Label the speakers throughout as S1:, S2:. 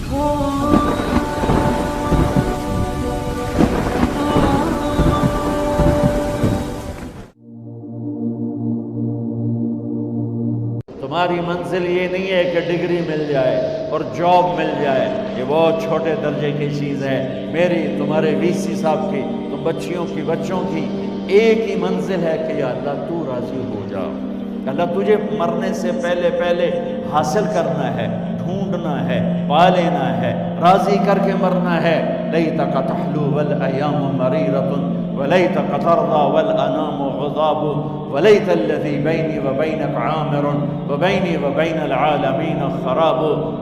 S1: تمہاری منزل یہ نہیں ہے کہ ڈگری مل جائے اور جاب مل جائے، یہ بہت چھوٹے درجے کی چیز ہے۔ میری، تمہارے وی سی صاحب کی، تم بچیوں کی، بچوں کی ایک ہی منزل ہے کہ یا اللہ تو راضی ہو جا۔ اللہ تجھے مرنے سے پہلے پہلے حاصل کرنا ہے، ڈھونڈنا ہے، پا لینا ہے، راضی کر کے مرنا ہے۔ لیتک تحلو والایام مریرۃ ولیتک ترضی والانام غضاب ولیت الذی بینی وبینک عامر وبینی وبین العالمین خراب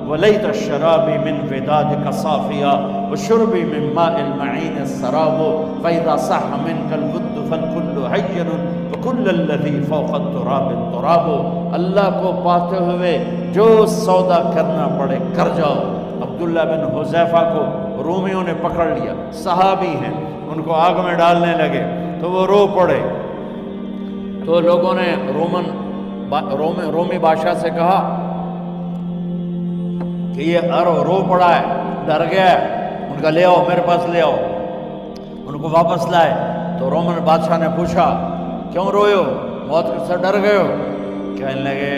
S1: ولیت الشراب من ودادک صافیا وشربی من ماء المعین السراب فاذا صح منک الود فالکل حین وکل الذی فوق التراب التراب۔ اللہ کو پاتے ہوئے جو سودا کرنا پڑے کر جاؤ۔ عبداللہ بن حذیفہ کو رومیوں نے پکڑ لیا، صحابی ہیں، ان کو آگ میں ڈالنے لگے تو وہ رو پڑے، تو لوگوں نے رومی بادشاہ سے کہا کہ یہ رو پڑا ہے، ڈر گیا ہے، ان کا لے آؤ، میرے پاس لے آؤ۔ ان کو واپس لائے تو رومن بادشاہ نے پوچھا کیوں روئے ہو، موت سے ڈر گئے ہو؟ کہنے لگے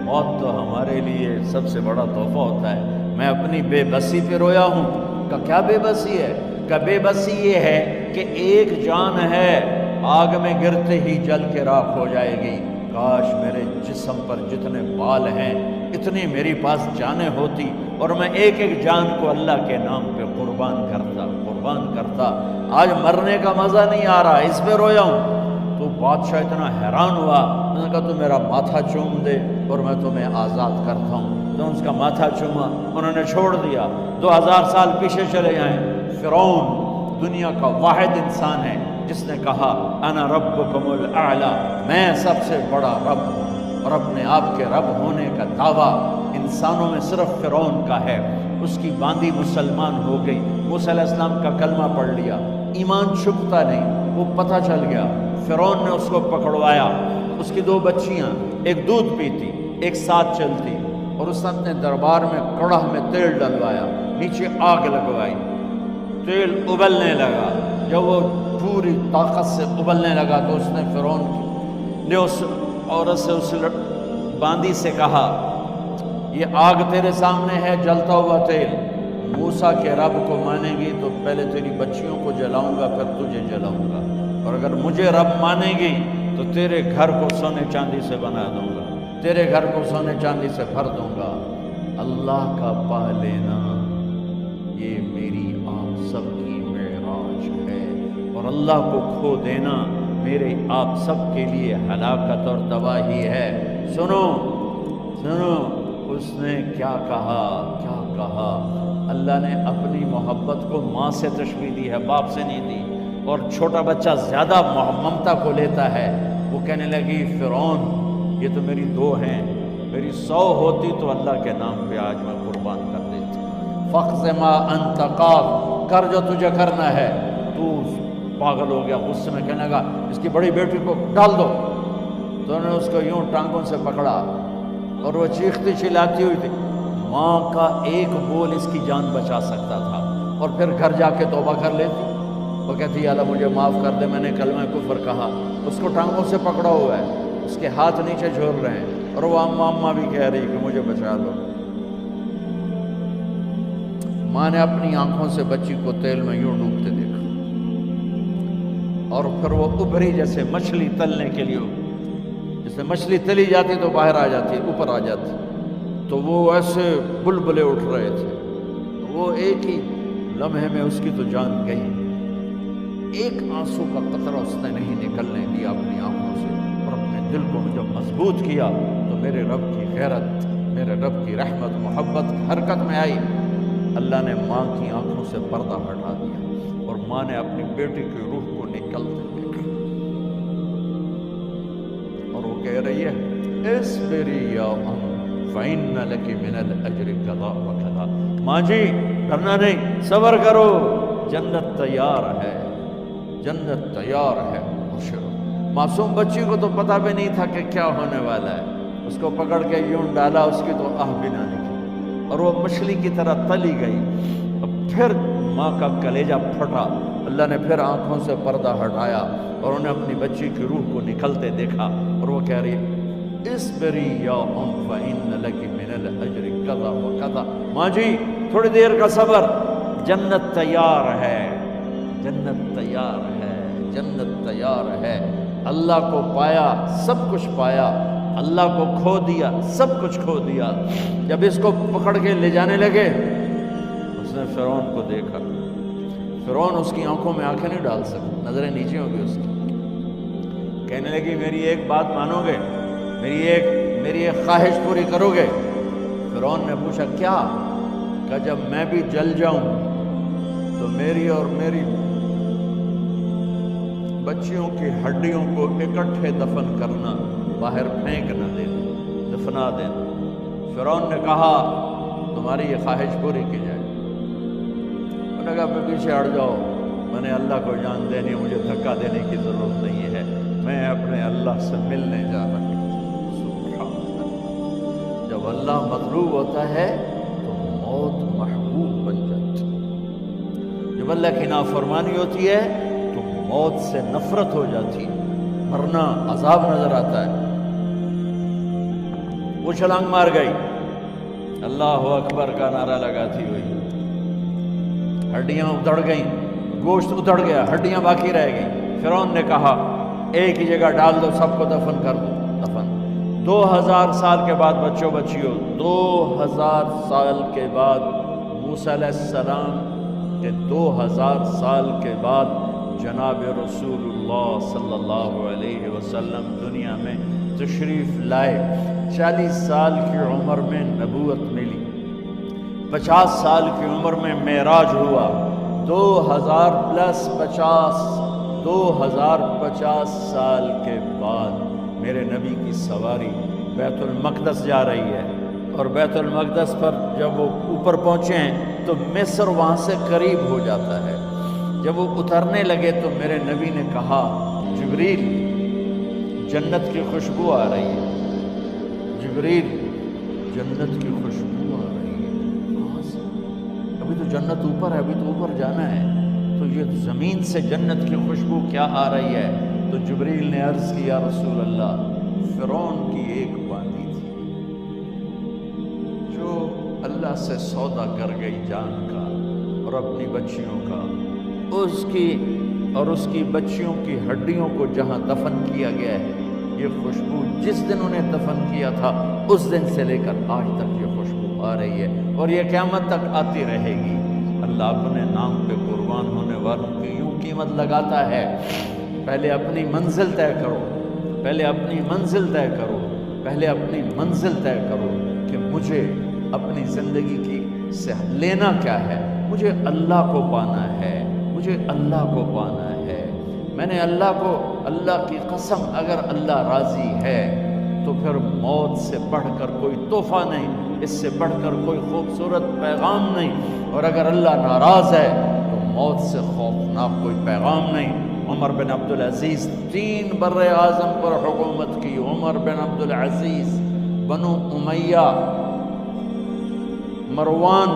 S1: موت تو ہمارے لیے سب سے بڑا تحفہ ہوتا ہے، میں اپنی بے بسی پہ رویا ہوں۔ کہ کیا بے بسی ہے؟ کہ بے بسی یہ ہے کہ ایک جان ہے، آگ میں گرتے ہی جل کے راکھ ہو جائے گی، کاش میرے جسم پر جتنے بال ہیں اتنی میری پاس جانیں ہوتی اور میں ایک ایک جان کو اللہ کے نام پہ قربان کرتا۔ آج مرنے کا مزہ نہیں آ رہا، اس پہ رویا ہوں۔ تو بادشاہ اتنا حیران ہوا، انہوں نے کہا تو میرا ماتھا چوم دے اور میں تمہیں آزاد کرتا ہوں۔ تو اس کا ماتھا چوما، انہوں نے چھوڑ دیا۔ 2000 سال پیچھے چلے جائیں، فرعون دنیا کا واحد انسان ہے جس نے کہا انا ربکم الاعلی، میں سب سے بڑا رب ہوں، اور اپنے آپ کے رب ہونے کا دعویٰ انسانوں میں صرف فرعون کا ہے۔ اس کی باندی مسلمان ہو گئی، موسیٰ علیہ السلام کا کلمہ پڑھ لیا، ایمان چھپتا نہیں، وہ پتہ چل گیا۔ فرعون نے اس کو پکڑوایا، اس کی 2 بچیاں، ایک دودھ پیتی ایک ساتھ چلتی، اور اس نے اپنے دربار میں کڑاہ میں تیل ڈلوایا، نیچے آگ لگوائی، تیل ابلنے لگا۔ جب وہ پوری طاقت سے ابلنے لگا تو اس نے فرعون نے اس عورت سے، اس باندی سے کہا یہ آگ تیرے سامنے ہے، جلتا ہوا تیل، موسیٰ کے رب کو مانے گی تو پہلے تیری بچیوں کو جلاؤں گا پھر تجھے جلاؤں گا، اور اگر مجھے رب مانے گی تو تیرے گھر کو سونے چاندی سے بنا دوں گا، تیرے گھر کو سونے چاندی سے بھر دوں گا۔ اللہ کا پا لینا یہ میری آپ سب کی معراج ہے، اور اللہ کو کھو دینا میرے آپ سب کے لیے ہلاکت اور تباہی ہے۔ سنو اس نے کیا کہا، اللہ نے اپنی محبت کو ماں سے تشبیہ دی ہے، باپ سے نہیں دی، اور چھوٹا بچہ زیادہ ممتا کو لیتا ہے۔ وہ کہنے لگی فرعون یہ تو میری 2 ہیں، میری 100 ہوتی تو اللہ کے نام پہ آج میں قربان کر دیتی۔ فَاقْضِ مَا أَنْتَ قَاضٍ، کر جو تجھے کرنا ہے۔ تو پاگل ہو گیا، غصے میں کہنے لگا اس کی بڑی بیٹی کو ڈال دو۔ تو انہوں نے اس کو یوں ٹانگوں سے پکڑا اور وہ چیختی چلاتی ہوئی تھی۔ ماں کا ایک بول اس کی جان بچا سکتا تھا، اور پھر گھر جا کے توبہ کر لیتی۔ وہ کہتی ہے اللہ مجھے معاف کر دے، میں نے کلمہ کفر کہا۔ اس کو ٹانگوں سے پکڑا ہوا ہے، اس کے ہاتھ نیچے جھول رہے ہیں، اور وہ اماں بھی کہہ رہی کہ مجھے بچا لو۔ ماں نے اپنی آنکھوں سے بچی کو تیل میں یوں ڈوبتے دیکھا، اور پھر وہ ابھری جیسے مچھلی تلنے کے لیے، جیسے مچھلی تلی جاتی تو باہر آ جاتی، اوپر آ جاتی، تو وہ ایسے بلبلے اٹھ رہے تھے۔ وہ ایک ہی لمحے میں اس کی تو جان گئی، ایک آنسو کا قطرہ اس نے نہیں نکلنے دیا اپنی آنکھوں سے، اور اپنے دل کو جب مضبوط کیا تو میرے رب کی غیرت، میرے رب کی رحمت محبت حرکت میں آئی۔ اللہ نے ماں کی آنکھوں سے پردہ ہٹا دیا، اور ماں نے اپنی بیٹی کی روح کو نکلتے دیکھا، اور وہ کہہ رہی ہے اصبری یا ام فإن لک من الأجر کذا وکذا۔ ماں جی ڈرنا نہیں، صبر کرو، جنت تیار ہے، جنت تیار ہے، خوش رہو۔ معصوم بچی کو تو پتہ بھی نہیں تھا کہ کیا ہونے والا ہے، اس کو پکڑ کے یوں ڈالا، اس کی تو آہ بھی نہ نکلی، اور وہ مچھلی کی طرح تلی گئی. پھر ماں کا کلیجہ پھٹا. اللہ نے پھر آنکھوں سے پردہ ہٹایا اور انہیں اپنی بچی کی روح کو نکلتے دیکھا اور وہ کہہ رہی اصبری یا ام فإن لک من الاجر کذا وکذا. ماں جی تھوڑی دیر کا صبر، جنت تیار ہے، جنت تیار ہے، جنت تیار ہے. اللہ کو پایا سب کچھ پایا، اللہ کو کھو دیا سب کچھ کھو دیا. جب اس کو پکڑ کے لے جانے لگے اس نے فرعون کو دیکھا. فرعون اس کی آنکھوں میں آنکھیں نہیں ڈال سکتا، نظریں نیچے ہوں گی اس کی. کہنے لگی میری ایک بات مانو گے، میری ایک خواہش پوری کرو گے؟ فرعون نے پوچھا کیا؟ کہ جب میں بھی جل جاؤں تو میری اور میری بچیوں کی ہڈیوں کو اکٹھے دفن کرنا، باہر پھینک نہ دینا، دفنا دینا. فرعون نے کہا تمہاری یہ خواہش پوری کی جائے. انہوں نے کہا میں پیچھے ہٹ جاؤ، میں نے اللہ کو جان دینی، مجھے دھکا دینے کی ضرورت نہیں ہے، میں اپنے اللہ سے ملنے جا رہا ہوں. جب اللہ مطلوب ہوتا ہے تو موت محبوب بن جاتی. جب اللہ کی نافرمانی ہوتی ہے تو موت سے نفرت ہو جاتی، مرنا عذاب نظر آتا ہے. وہ چھلانگ مار گئی، اللہ اکبر کا نعرہ لگاتی ہوئی. ہڈیاں اتڑ گئیں، گوشت اتڑ گیا، ہڈیاں باقی رہ گئیں. فرعون نے کہا ایک ہی جگہ ڈال دو، سب کو دفن کر دو. دفن 2000 سال کے بعد بچوں بچیوں، 2000 سال کے بعد موسیٰ علیہ السلام کے 2000 سال کے بعد جناب رسول اللہ صلی اللہ علیہ وسلم دنیا میں تشریف لائے. 40 سال کی عمر میں نبوت ملی، 50 سال کی عمر میں معراج ہوا. 2050 سال کے بعد میرے نبی کی سواری بیت المقدس جا رہی ہے. اور بیت المقدس پر جب وہ اوپر پہنچے ہیں تو مصر وہاں سے قریب ہو جاتا ہے. جب وہ اترنے لگے تو میرے نبی نے کہا جبریل جنت کی خوشبو آ رہی ہے، جبریل جنت کی خوشبو آ رہی ہے. کہاں سے؟ ابھی تو جنت اوپر ہے، ابھی تو اوپر جانا ہے، تو یہ زمین سے جنت کی خوشبو کیا آ رہی ہے؟ تو جبریل نے عرض کیا رسول اللہ فرعون کی ایک باندی تھی جو اللہ سے سودا کر گئی جان کا اور اپنی بچیوں کا، اس کی بچیوں کی ہڈیوں کو جہاں دفن کیا گیا ہے، یہ خوشبو جس دن انہیں دفن کیا تھا اس دن سے لے کر آج تک یہ خوشبو آ رہی ہے اور یہ قیامت تک آتی رہے گی. اللہ اپنے نام پہ قربان ہونے والوں کی یوں قیمت لگاتا ہے. پہلے اپنی منزل طے کرو، پہلے اپنی منزل طے کرو، پہلے اپنی منزل طے کرو کہ مجھے اپنی زندگی کی سے لینا کیا ہے. مجھے اللہ کو پانا ہے، مجھے اللہ کو پانا ہے. میں نے اللہ کی قسم اگر اللہ راضی ہے تو پھر موت سے بڑھ کر کوئی تحفہ نہیں، اس سے بڑھ کر کوئی خوبصورت پیغام نہیں. اور اگر اللہ ناراض ہے تو موت سے خوفناک کوئی پیغام نہیں. عمر بن عبدالعزیز 3 بر اعظم پر حکومت کی. عمر بن عبدالعزیز بنو امیہ، مروان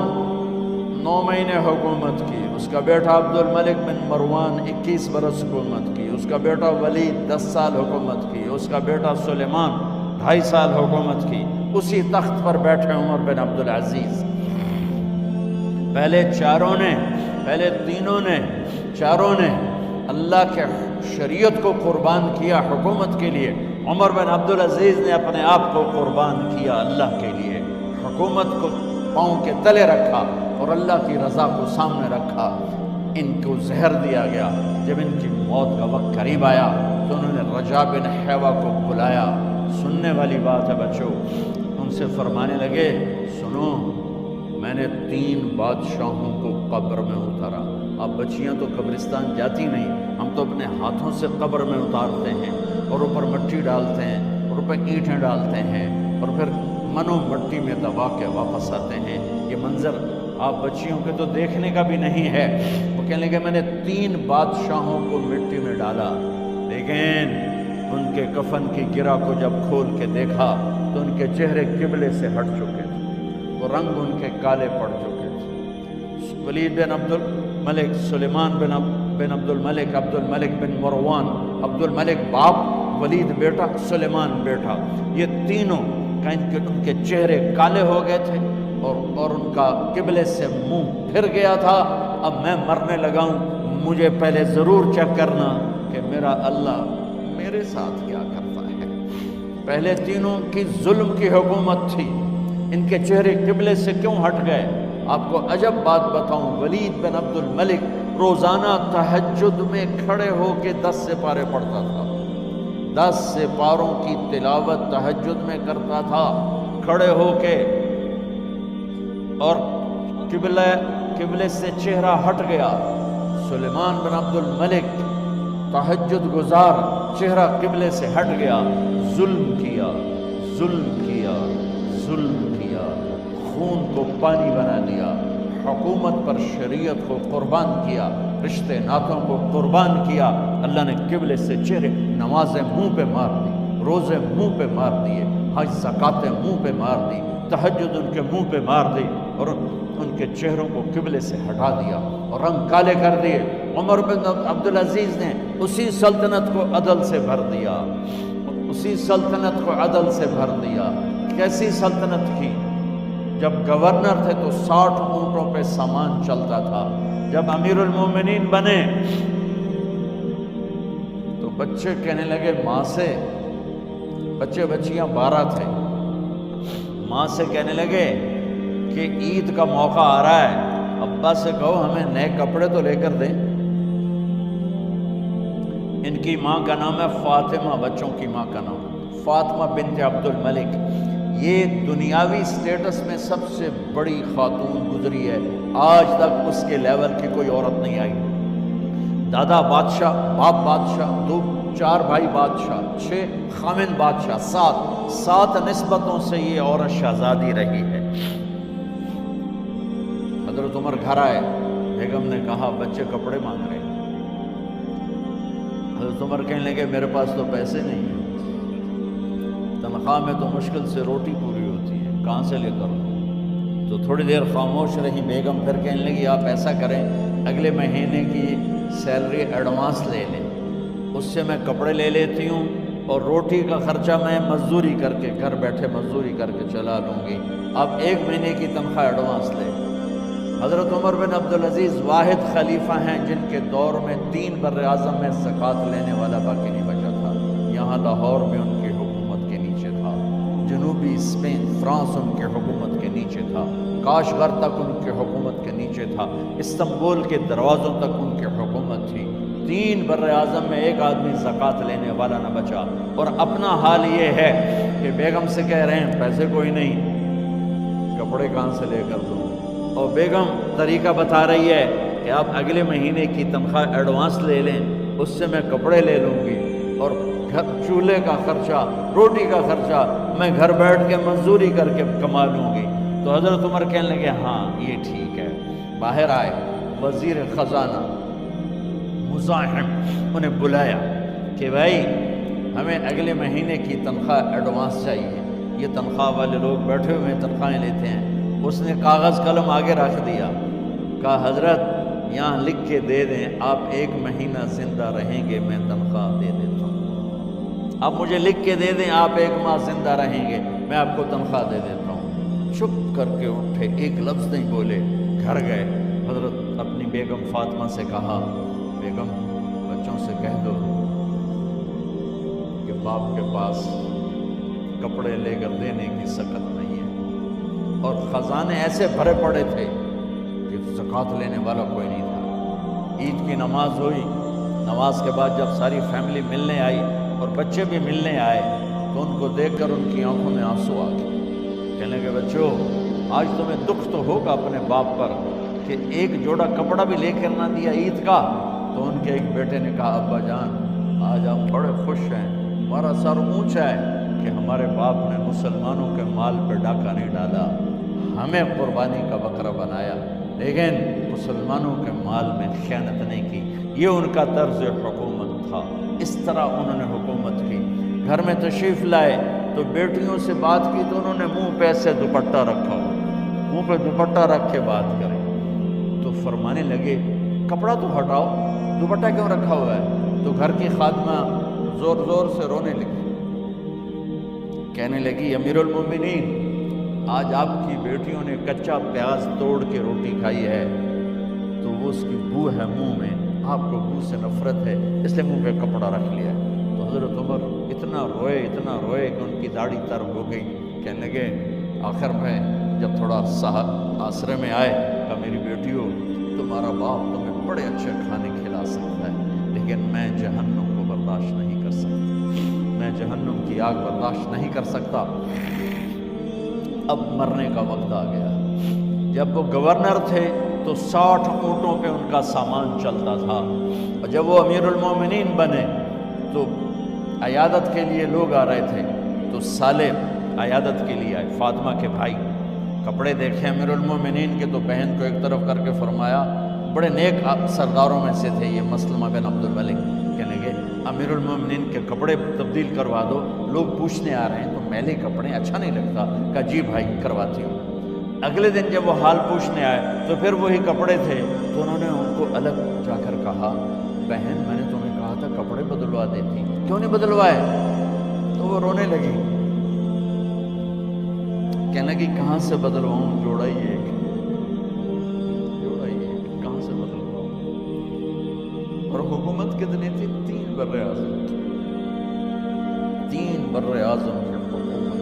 S1: 9 مہینے حکومت کی. اس کا بیٹا عبد الملک بن مروان 21 برس حکومت کی. اس کا بیٹا ولید 10 سال حکومت کی. اس کا بیٹا سلیمان 2.5 سال حکومت کی. اسی تخت پر بیٹھے عمر بن عبدالعزیز. پہلے چاروں نے اللہ کے شریعت کو قربان کیا حکومت کے لیے. عمر بن عبدالعزیز نے اپنے آپ کو قربان کیا اللہ کے لیے. حکومت کو پاؤں کے تلے رکھا اور اللہ کی رضا کو سامنے رکھا. ان کو زہر دیا گیا. جب ان کی موت کا وقت قریب آیا تو انہوں نے رجا بن حیوہ کو بلایا. سننے والی بات ہے بچوں. ان سے فرمانے لگے سنو، میں نے 3 بادشاہوں کو قبر میں اتارا. اب بچیاں تو قبرستان جاتی نہیں، ہم تو اپنے ہاتھوں سے قبر میں اتارتے ہیں اور اوپر مٹی ڈالتے ہیں اور اوپر اینٹیں ڈالتے ہیں اور پھر منو مٹی میں دبا کے واپس آتے ہیں. یہ منظر آپ بچیوں کے تو دیکھنے کا بھی نہیں ہے. وہ کہنے لگے میں نے 3 بادشاہوں کو مٹی میں ڈالا، لیکن ان کے کفن کی گرہ کو جب کھول کے دیکھا تو ان کے چہرے قبلے سے ہٹ چکے تھے. وہ رنگ ان کے کالے پڑ چکے تھے۔ ولید بن عبد الملک، سلیمان بن عبد الملک بن مروان، عبد الملک باپ، ولید بیٹا، سلیمان بیٹا، یہ تینوں کا ان کے چہرے کالے ہو گئے تھے اور ان کا قبلے سے منہ پھر گیا تھا۔ اب میں مرنے لگا ہوں، مجھے پہلے ضرور چیک کرنا کہ میرا اللہ میرے ساتھ کیا کرتا ہے۔ پہلے تینوں کی ظلم کی حکومت تھی، ان کے چہرے قبلے سے کیوں ہٹ گئے؟ آپ کو عجب بات بتاؤں، ولید بن عبد الملک روزانہ تہجد میں کھڑے ہو کے 10 سپارے پڑھتا تھا، 10 سپاروں کی تلاوت تہجد میں کرتا تھا کھڑے ہو کے، اور قبلے سے چہرہ ہٹ گیا۔ سلیمان بن عبد الملک تہجد گزار، چہرہ قبلے سے ہٹ گیا، ظلم کیا، خون کو پانی بنا دیا، حکومت پر شریعت کو قربان کیا، رشتے ناتوں کو قربان کیا۔ اللہ نے قبلے سے چہرے، نمازیں منہ پہ مار دی، روزے منہ پہ مار دیے، حج زکاتیں منہ پہ مار دی، تہجد ان کے منہ پہ مار دی، اور ان کے چہروں کو قبلے سے ہٹا دیا اور رنگ کالے کر دیے۔ عمر بن عبدالعزیز نے اسی سلطنت کو عدل سے بھر دیا، اسی سلطنت کو عدل سے بھر دیا۔ کیسی سلطنت کی؟ جب گورنر تھے تو 60 اونٹوں پہ سامان چلتا تھا، جب امیر المومنین بنے تو بچے کہنے لگے ماں سے، بچیاں 12 تھے، ماں سے کہنے لگے کہ عید کا موقع آ رہا ہے، ابا سے کہو ہمیں نئے کپڑے تو لے کر دیں۔ ان کی ماں کا نام ہے فاطمہ، بچوں کی ماں کا نام فاطمہ بنت عبد الملک۔ یہ دنیاوی سٹیٹس میں سب سے بڑی خاتون گزری ہے، آج تک اس کے لیول کی کوئی عورت نہیں آئی۔ دادا بادشاہ، باپ بادشاہ، 4 بھائی بادشاہ، 6 خامن بادشاہ، 7 نسبتوں سے یہ عورت شہزادی رہی ہے۔ حضرت عمر گھر آئے، بیگم نے کہا بچے کپڑے مانگ رہے ہیں۔ حضرت عمر کہنے لگے میرے پاس تو پیسے نہیں ہیں، تنخواہ میں تو مشکل سے روٹی پوری ہوتی ہے، کہاں سے لے کر دوں؟ تو تھوڑی دیر خاموش رہی بیگم، پھر کہنے لگی آپ ایسا کریں اگلے مہینے کی سیلری ایڈوانس لے لیں، اس سے میں کپڑے لے لیتی ہوں اور روٹی کا خرچہ میں مزدوری کر کے گھر بیٹھے مزدوری کر کے چلا لوں گی، آپ 1 مہینے کی تنخواہ ایڈوانس لیں۔ حضرت عمر بن عبدالعزیز واحد خلیفہ ہیں جن کے دور میں 3 بر اعظم میں زکوٰۃ لینے والا باقی نہیں بچا تھا۔ یہاں لاہور میں ان کی حکومت کے نیچے تھا، جنوبی اسپین فرانس ان کے حکومت کے نیچے تھا، کاشغر تک ان کے حکومت کے نیچے تھا، استنبول کے دروازوں تک ان کی حکومت تھی۔ 3 بر اعظم میں 1 آدمی زکوٰۃ لینے والا نہ بچا، اور اپنا حال یہ ہے کہ بیگم سے کہہ رہے ہیں پیسے کوئی نہیں، کپڑے کہاں سے لے کر دوں؟ اور بیگم طریقہ بتا رہی ہے کہ آپ اگلے مہینے کی تنخواہ ایڈوانس لے لیں، اس سے میں کپڑے لے لوں گی، اور چولہے کا خرچہ، روٹی کا خرچہ میں گھر بیٹھ کے مزدوری کر کے کما لوں گی۔ تو حضرت عمر کہنے لگے ہاں یہ ٹھیک ہے۔ باہر آئے وزیر خزانہ مزاحم، انہیں بلایا کہ بھائی ہمیں اگلے مہینے کی تنخواہ ایڈوانس چاہیے، یہ تنخواہ والے لوگ بیٹھے ہوئے تنخواہیں لیتے ہیں۔ اس نے کاغذ قلم آگے رکھ دیا، کہا حضرت یہاں لکھ کے دے دیں آپ 1 مہینہ زندہ رہیں گے میں تنخواہ دے دیتا ہوں، آپ مجھے لکھ کے دے دیں آپ 1 ماہ زندہ رہیں گے میں آپ کو تنخواہ دے دیتا ہوں۔ چپ کر کے اٹھے، ایک لفظ نہیں بولے، گھر گئے۔ حضرت اپنی بیگم فاطمہ سے کہا بیگم بچوں سے کہہ دو کہ باپ کے پاس کپڑے لے کر دینے کی سکت نہیں ہے، اور خزانے ایسے بھرے پڑے تھے کہ زکوٰۃ لینے والا کوئی نہیں تھا۔ عید کی نماز ہوئی، نماز کے بعد جب ساری فیملی ملنے آئی اور بچے بھی ملنے آئے تو ان کو دیکھ کر ان کی آنکھوں میں آنسو آ گئے۔ کہنے لگے بچوں آج تمہیں دکھ تو ہوگا اپنے باپ پر کہ 1 جوڑا کپڑا بھی لے کر نہ دیا عید کا۔ تو ان کے ایک بیٹے نے کہا ابا جان آج آپ بڑے خوش ہیں، ہمارا سر اونچا ہے کہ ہمارے باپ نے مسلمانوں کے مال پہ ڈاکہ نہیں ڈالا، ہمیں قربانی کا بکرا بنایا، لیکن مسلمانوں کے مال میں خیانت نہیں کی۔ یہ ان کا طرز حکومت تھا، اس طرح انہوں نے حکومت کی۔ گھر میں تشریف لائے تو بیٹیوں سے بات کی تو انہوں نے منہ پہ سے دوپٹہ رکھا ہو، منہ پہ دوپٹہ رکھ کے بات کریں۔ تو فرمانے لگے کپڑا تو ہٹاؤ، دوپٹہ کیوں رکھا ہوا ہے؟ تو گھر کی خادمہ زور زور سے رونے لگی، کہنے لگی امیر المومنین، آج آپ کی بیٹیوں نے کچا پیاز توڑ کے روٹی کھائی ہے تو وہ اس کی بو ہے منہ میں، آپ کو بو سے نفرت ہے، اس لیے منہ پہ کپڑا رکھ لیا ہے۔ تو حضرت عمر اتنا روئے کہ ان کی داڑھی تر ہو گئی۔ کہنے لگے آخر میں جب تھوڑا آسرے میں آئے، کہا میری بیٹیوں، تمہارا باپ تمہیں بڑے اچھے کھانے کھلا سکتا ہے لیکن میں جہنم کو برداشت نہیں کر سکتا، میں جہنم کی آگ برداشت نہیں کر سکتا۔ اب مرنے کا وقت آ گیا۔ جب وہ گورنر تھے تو 60 اونٹوں پہ ان کا سامان چلتا تھا، اور جب وہ امیر المومنین بنے تو عیادت کے لیے لوگ آ رہے تھے، تو سالے عیادت کے لیے آئے، فاطمہ کے بھائی، کپڑے دیکھے امیر المومنین کے تو بہن کو ایک طرف کر کے فرمایا، بڑے نیک سرداروں میں سے تھے یہ مسلمہ بن عبد الملک، کہنے لگے امیر المومنین کے کپڑے تبدیل کروا دو، لوگ پوچھنے آ رہے ہیں تو میلے کپڑے اچھا نہیں لگتا۔ کہا جی بھائی کرواتی ہوں۔ اگلے دن جب وہ حال پوچھنے آئے تو پھر وہی کپڑے تھے، تو انہوں نے ان کو الگ جا کر کہا بہن میں نے تمہیں کہا تھا کپڑے بدلوا دیتی، کیوں نہیں بدلوائے؟ تو وہ رونے لگی، کہنے لگی کہاں سے بدلواؤں، جوڑا ہی ایک، کہاں سے بدلواؤں؟ اور حکومت کتنی تھی؟ 3 بر-اعظم، 3 بر-اعظم کی حکومت۔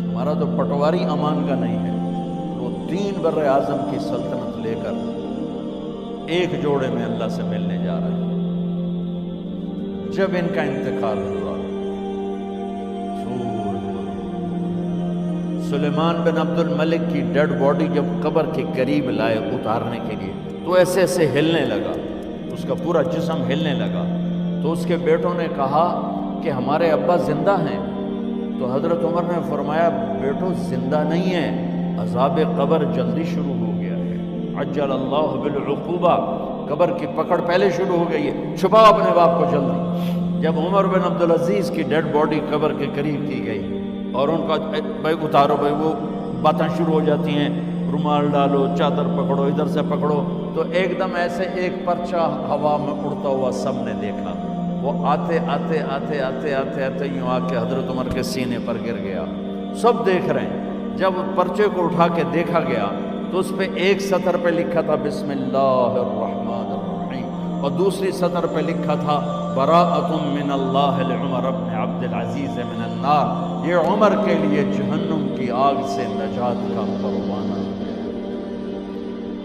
S1: ہمارا تو پٹواری امان کا نہیں ہے، وہ 3 بر-اعظم کی سلطنت لے کر ایک جوڑے میں اللہ سے ملنے جا رہے ہیں۔ جب ان کا انتقال ہوا، سلیمان بن عبد الملک کی ڈیڈ باڈی جب قبر کے قریب لائے اتارنے کے لیے تو ایسے ایسے ہلنے لگا، اس کا پورا جسم ہلنے لگا۔ تو اس کے بیٹوں نے کہا کہ ہمارے ابا زندہ ہیں، تو حضرت عمر نے فرمایا بیٹو زندہ نہیں ہے، عذاب قبر جلدی شروع ہو گیا ہے، عجل اللہ بالعقوبہ، قبر کی پکڑ پہلے شروع ہو گئی ہے، چھپاؤ اپنے باپ کو جلدی۔ جب عمر بن عبدالعزیز کی ڈیڈ باڈی قبر کے قریب کی گئی اور ان کا بھائی اتارو، بھائی وہ باتیں شروع ہو جاتی ہیں، رومال ڈالو، چادر پکڑو، ادھر سے پکڑو، تو ایک دم ایسے ایک پرچہ ہوا میں اڑتا ہوا سب نے دیکھا، وہ آتے آتے آتے آتے آتے آتے یوں آ کے حضرت عمر کے سینے پر گر گیا، سب دیکھ رہے ہیں۔ جب پرچے کو اٹھا کے دیکھا گیا تو اس پہ ایک سطر پہ لکھا تھا بسم اللہ الرحمن الرحیم، اور دوسری سطر پہ لکھا تھا براءۃ من اللہ لعمر بن عبد العزیز من النار، یہ عمر کے لیے جہنم کی آگ سے نجات کا پروانہ۔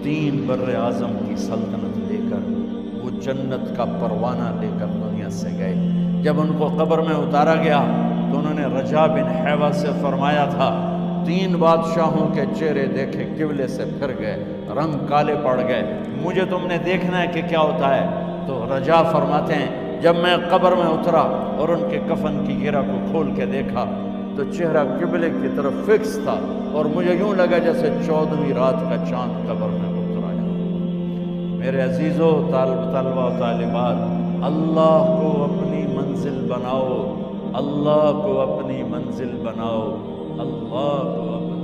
S1: 3 بر-اعظم کی سلطنت لے کر وہ جنت کا پروانہ لے کر دنیا سے گئے۔ جب ان کو قبر میں اتارا گیا تو انہوں نے رجا بن حیوہ سے فرمایا تھا 3 بادشاہوں کے چہرے دیکھے قبلے سے پھر گئے، رنگ کالے پڑ گئے، مجھے تم نے دیکھنا ہے کہ کیا ہوتا ہے؟ تو رجا فرماتے ہیں جب میں قبر میں اترا اور ان کے کفن کی گرہ کو کھول کے دیکھا تو چہرہ قبلے کی طرف فکس تھا، اور مجھے یوں لگا جیسے 14ویں رات کا چاند قبر میں اتر آیا۔ میرے عزیزو، طلبہ و طالبات، اللہ کو اپنی منزل بناؤ، اللہ کو اپنی منزل بناؤ، اللہ کو اپنی